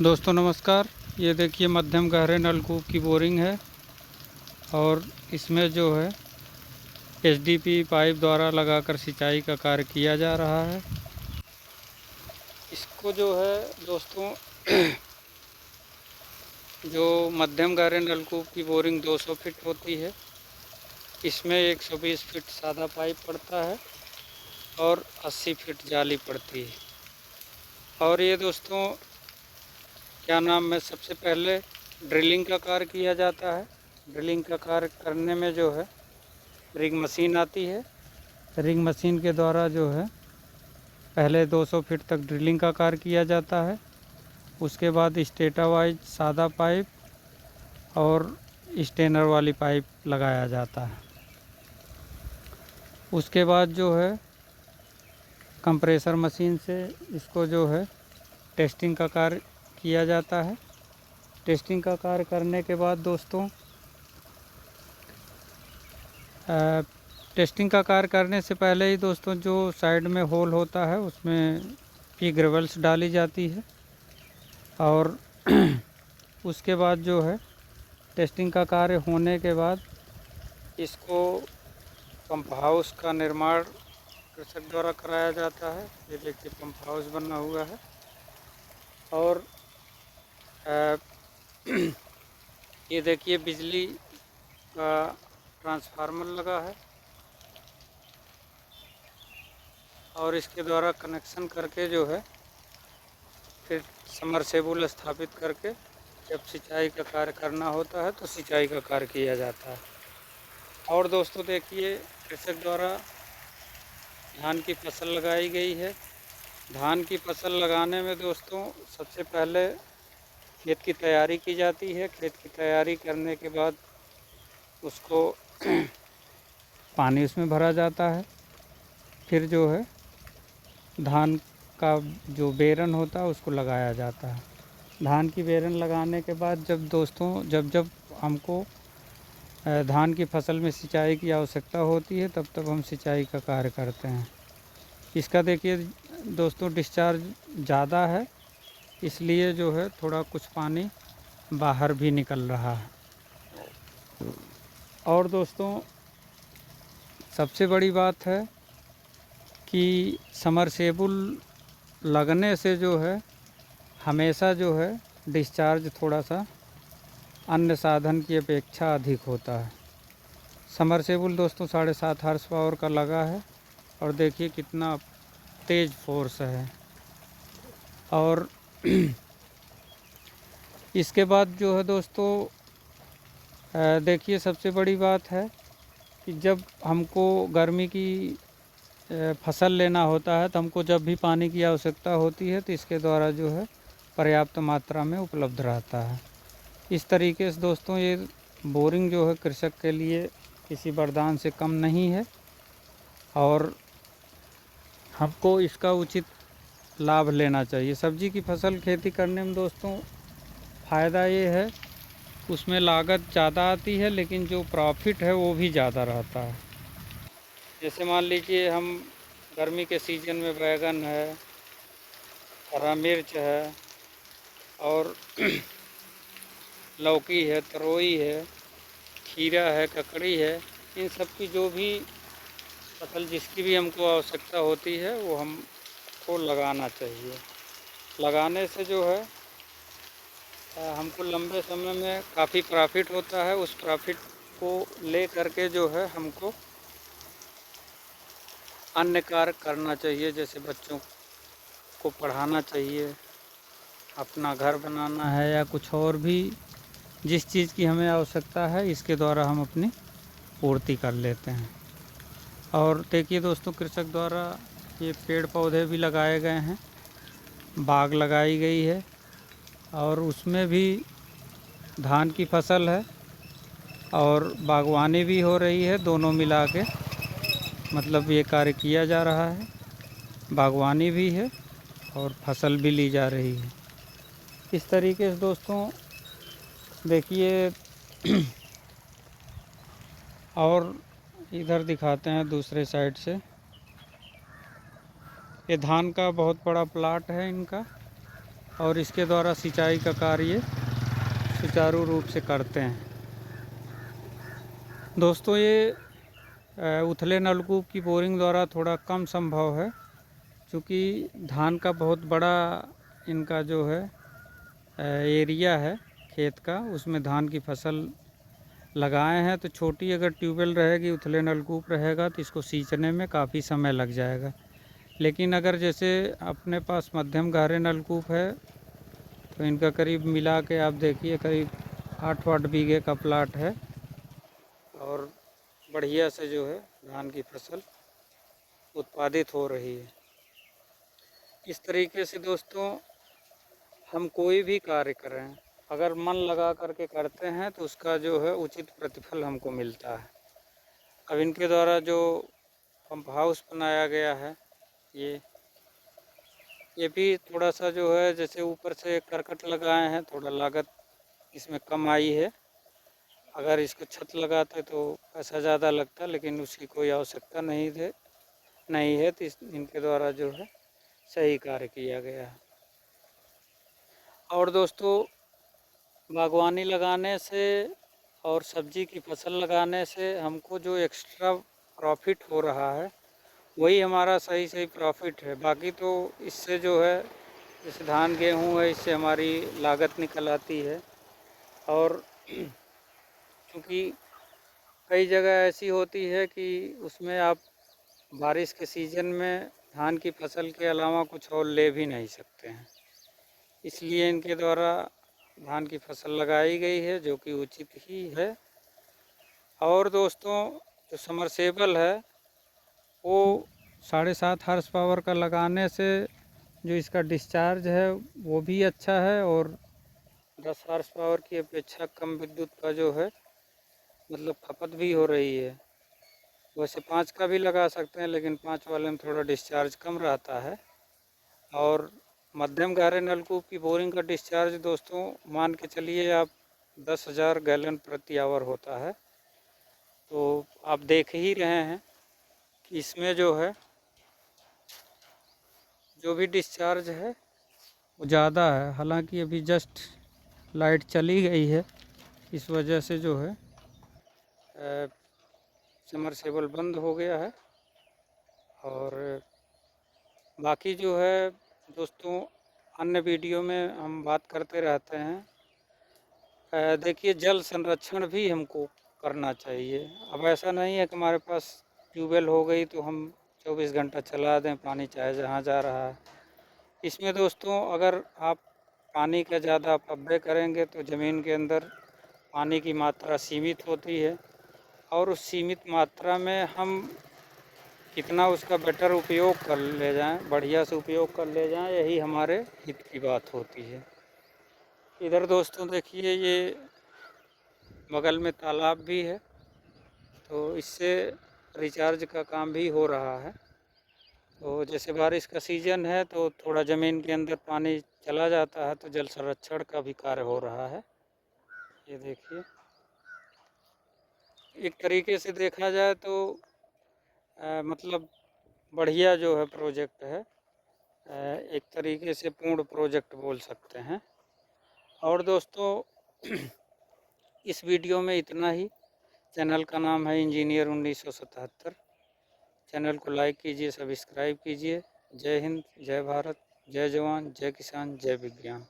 दोस्तों नमस्कार। ये देखिए मध्यम गहरे नलकूप की बोरिंग है और इसमें जो है एचडीपी पाइप द्वारा लगाकर सिंचाई का कार्य किया जा रहा है। इसको जो है दोस्तों जो मध्यम गहरे नलकूप की बोरिंग 200 फीट होती है, इसमें 120 फीट सादा पाइप पड़ता है और 80 फीट जाली पड़ती है। और ये दोस्तों क्या नाम है, सबसे पहले ड्रिलिंग का कार्य किया जाता है। ड्रिलिंग का कार्य करने में जो है रिग मशीन आती है। रिग मशीन के द्वारा जो है पहले 200 फीट तक ड्रिलिंग का कार्य किया जाता है। उसके बाद स्टेटा वाइज सादा पाइप और स्टेनर वाली पाइप लगाया जाता है। उसके बाद जो है कंप्रेसर मशीन से इसको जो है टेस्टिंग का कार्य किया जाता है। टेस्टिंग का कार्य करने के बाद दोस्तों टेस्टिंग का कार्य करने से पहले ही दोस्तों जो साइड में होल होता है उसमें पी ग्रेवल्स डाली जाती है। और उसके बाद जो है टेस्टिंग का कार्य होने के बाद इसको पंप हाउस का निर्माण कृषक द्वारा कराया जाता है। ये देखिए पंप हाउस बना हुआ है और ये देखिए बिजली का ट्रांसफार्मर लगा है और इसके द्वारा कनेक्शन करके जो है फिर समरसेबुल स्थापित करके जब सिंचाई का कार्य करना होता है तो सिंचाई का कार्य किया जाता है। और दोस्तों देखिए कृषक द्वारा धान की फसल लगाई गई है। धान की फसल लगाने में दोस्तों सबसे पहले खेत की तैयारी की जाती है। खेत की तैयारी करने के बाद उसको पानी उसमें भरा जाता है। फिर जो है धान का जो बेरन होता है उसको लगाया जाता है। धान की बेरन लगाने के बाद जब दोस्तों जब हमको धान की फसल में सिंचाई की आवश्यकता होती है तब हम सिंचाई का कार्य करते हैं। इसका देखिए दोस्तों डिस्चार्ज ज़्यादा है, इसलिए जो है थोड़ा कुछ पानी बाहर भी निकल रहा है। और दोस्तों सबसे बड़ी बात है कि समरसेबुल लगने से जो है हमेशा जो है डिस्चार्ज थोड़ा सा अन्य साधन की अपेक्षा अधिक होता है। समरसेबुल दोस्तों 7.5 हॉर्स पावर का लगा है और देखिए कितना तेज़ फोर्स है। और इसके बाद जो है दोस्तों देखिए सबसे बड़ी बात है कि जब हमको गर्मी की फसल लेना होता है तो हमको जब भी पानी की आवश्यकता होती है तो इसके द्वारा जो है पर्याप्त मात्रा में उपलब्ध रहता है। इस तरीके से दोस्तों ये बोरिंग जो है कृषक के लिए किसी वरदान से कम नहीं है और हमको इसका उचित लाभ लेना चाहिए। सब्जी की फसल खेती करने में दोस्तों फ़ायदा ये है उसमें लागत ज़्यादा आती है लेकिन जो प्रॉफिट है वो भी ज़्यादा रहता है। जैसे मान लीजिए हम गर्मी के सीज़न में बैगन है, हरा मिर्च है और लौकी है, तरोई है, खीरा है, ककड़ी है, इन सब की जो भी फसल जिसकी भी हमको आवश्यकता होती है वो हमको लगाना चाहिए। लगाने से जो है हमको लंबे समय में काफ़ी प्रॉफिट होता है। उस प्रॉफिट को ले करके जो है हमको अन्य कार्य करना चाहिए, जैसे बच्चों को पढ़ाना चाहिए, अपना घर बनाना है या कुछ और भी जिस चीज़ की हमें आवश्यकता है इसके द्वारा हम अपनी पूर्ति कर लेते हैं। और देखिए दोस्तों कृषक द्वारा ये पेड़ पौधे भी लगाए गए हैं, बाग लगाई गई है और उसमें भी धान की फसल है और बागवानी भी हो रही है। दोनों मिला के मतलब ये कार्य किया जा रहा है, बागवानी भी है और फसल भी ली जा रही है। इस तरीके से दोस्तों देखिए और इधर दिखाते हैं दूसरे साइड से। ये धान का बहुत बड़ा प्लाट है इनका और इसके द्वारा सिंचाई का कार्य सुचारू रूप से करते हैं। दोस्तों ये उथले नलकूप की बोरिंग द्वारा थोड़ा कम संभव है, क्योंकि धान का बहुत बड़ा इनका जो है एरिया है खेत का, उसमें धान की फसल लगाए हैं। तो छोटी अगर ट्यूबवेल रहेगी, उथले नलकूप रहेगा, तो इसको सींचने में काफ़ी समय लग जाएगा। लेकिन अगर जैसे अपने पास मध्यम गहरे नलकूप है, तो इनका करीब मिला के आप देखिए करीब 8 बीघे का प्लाट है, और बढ़िया से जो है धान की फसल उत्पादित हो रही है। इस तरीके से दोस्तों हम कोई भी कार्य करें, अगर मन लगा करके करते हैं तो उसका जो है उचित प्रतिफल हमको मिलता है। अब इनके द्वारा जो पंप हाउस बनाया गया है, ये भी थोड़ा सा जो है, जैसे ऊपर से करकट लगाए हैं, थोड़ा लागत इसमें कम आई है। अगर इसको छत लगाते तो पैसा ज़्यादा लगता, लेकिन उसकी कोई आवश्यकता नहीं है, तो इनके द्वारा जो है सही कार्य किया गया है। और दोस्तों बागवानी लगाने से और सब्जी की फसल लगाने से हमको जो एक्स्ट्रा प्रॉफिट हो रहा है, वही हमारा सही प्रॉफिट है। बाकी तो इससे जो है, जैसे धान गेहूँ है, इससे हमारी लागत निकल आती है। और क्योंकि कई जगह ऐसी होती है कि उसमें आप बारिश के सीज़न में धान की फसल के अलावा कुछ और ले भी नहीं सकते हैं, इसलिए इनके द्वारा धान की फसल लगाई गई है, जो कि उचित ही है। और दोस्तों जो समरसेबल है, वो 7.5 हॉर्स पावर का लगाने से जो इसका डिस्चार्ज है वो भी अच्छा है, और 10 हॉर्स पावर की अपेक्षा कम विद्युत का जो है मतलब खपत भी हो रही है। वैसे 5 का भी लगा सकते हैं, लेकिन 5 वाले में थोड़ा डिस्चार्ज कम रहता है। और मध्यम गहरे नलकूप की बोरिंग का डिस्चार्ज दोस्तों मान के चलिए आप 10,000 गैलन प्रति आवर होता है। तो आप देख ही रहे हैं कि इसमें जो है जो भी डिस्चार्ज है वो ज़्यादा है। हालांकि अभी जस्ट लाइट चली गई है, इस वजह से जो है समरसेबल बंद हो गया है। और बाकी जो है दोस्तों अन्य वीडियो में हम बात करते रहते हैं। देखिए जल संरक्षण भी हमको करना चाहिए। अब ऐसा नहीं है कि हमारे पास ट्यूबवेल हो गई तो हम 24 घंटा चला दें पानी, चाहे जहाँ जा रहा है। इसमें दोस्तों अगर आप पानी का ज़्यादा अपव्यय करेंगे तो ज़मीन के अंदर पानी की मात्रा सीमित होती है, और उस सीमित मात्रा में हम कितना उसका बेटर उपयोग कर ले जाएं, बढ़िया से उपयोग कर ले जाएं, यही हमारे हित की बात होती है। इधर दोस्तों देखिए ये बगल में तालाब भी है, तो इससे रिचार्ज का काम भी हो रहा है। तो जैसे बारिश का सीज़न है तो थोड़ा ज़मीन के अंदर पानी चला जाता है, तो जल संरक्षण का भी कार्य हो रहा है। ये देखिए एक तरीके से देखा जाए तो मतलब बढ़िया जो है प्रोजेक्ट है, एक तरीके से पूर्ण प्रोजेक्ट बोल सकते हैं। और दोस्तों इस वीडियो में इतना ही। चैनल का नाम है इंजीनियर 1977। चैनल को लाइक कीजिए, सब्सक्राइब कीजिए। जय हिंद, जय भारत, जय जवान, जय किसान, जय विज्ञान।